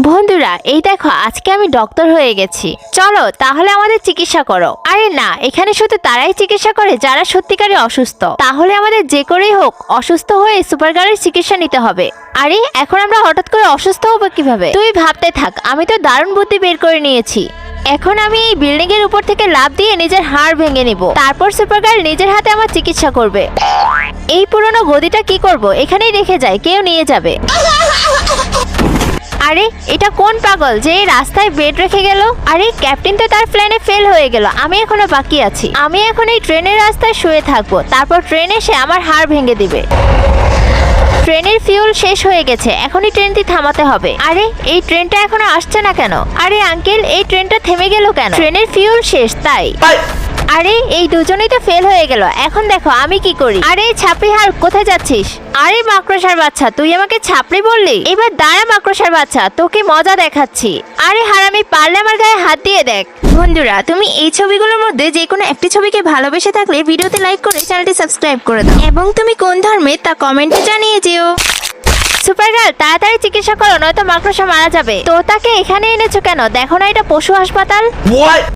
বন্ধুরা এই দেখো আজকে আমি ডক্টর হয়ে গেছি, চলো তাহলে আমাদের চিকিৎসা করো। আরে না, এখানে শুধু তারাই চিকিৎসা করে যারা সত্যিকারে অসুস্থ। তাহলে আমাদের যে করেই হোক অসুস্থ হয়ে সুপারগার্লের চিকিৎসা নিতে হবে। আরে এখন আমরা হঠাৎ করে অসুস্থ হবো কিভাবে? তুই ভাবতে থাক, আমি তো দারুণ বুদ্ধি বের করে নিয়েছি। এখন আমি এই বিল্ডিং এর উপর থেকে লাফ দিয়ে নিজের হাড় ভেঙে নিব, তারপর সুপারগার্ল নিজের হাতে আমার চিকিৎসা করবে। এই পুরনো গদিটা কি করব, এখানেই রেখে যায়, কেউ নিয়ে যাবে। আরে এটা কোন পাগল যে এই রাস্তায় বেড রেখে গেল? আরে ক্যাপ্টেন তো তার প্ল্যানে ফেল হয়ে গেল, আমি এখনো বাকি আছি। আমি এখন এই ট্রেনের রাস্তায় শুয়ে থাকবো, তারপর ট্রেন এসে আমার হাড় ভেঙে দিবে। ট্রেনের ফিউল শেষ হয়ে গেছে, এখনই ট্রেনটি থামাতে হবে। আরে এই ট্রেনটা এখনো আসছে না কেন? আরে আঙ্কেল এই ট্রেনটা থেমে গেল কেন? ট্রেনের ফিউল শেষ তাই। আরে এই দুজনেই তো ফেল হয়ে গেল, এখন দেখো আমি কি করি। আরে ছাপড়ি হার কোথায় যাচ্ছিস? আরে মাকড়সার বাচ্চা, তুই আমাকে ছাপড়ি বললি? এবার দাঁড়া মাকড়সার বাচ্চা, তোকে মজা দেখাচ্ছি। আরে হারামি, পারলে আমার গায়ে হাত দিয়ে দেখ। বন্ধুরা তুমি এই ছবিগুলোর মধ্যে যে কোনো একটি ছবিকে ভালোবেসে থাকলে ভিডিওতে লাইক করে চ্যানেলটি সাবস্ক্রাইব করে দাও, এবং তুমি কোন ধর্মের তা কমেন্টে জানিয়ে যেও। সুপারগার্ল তাড়াতাড়ি চিকিৎসা করো, নয়তো মাকড়সা মারা যাবে। তো তাকে এখানে এনেছো কেন? দেখো না এটা পশু হাসপাতাল।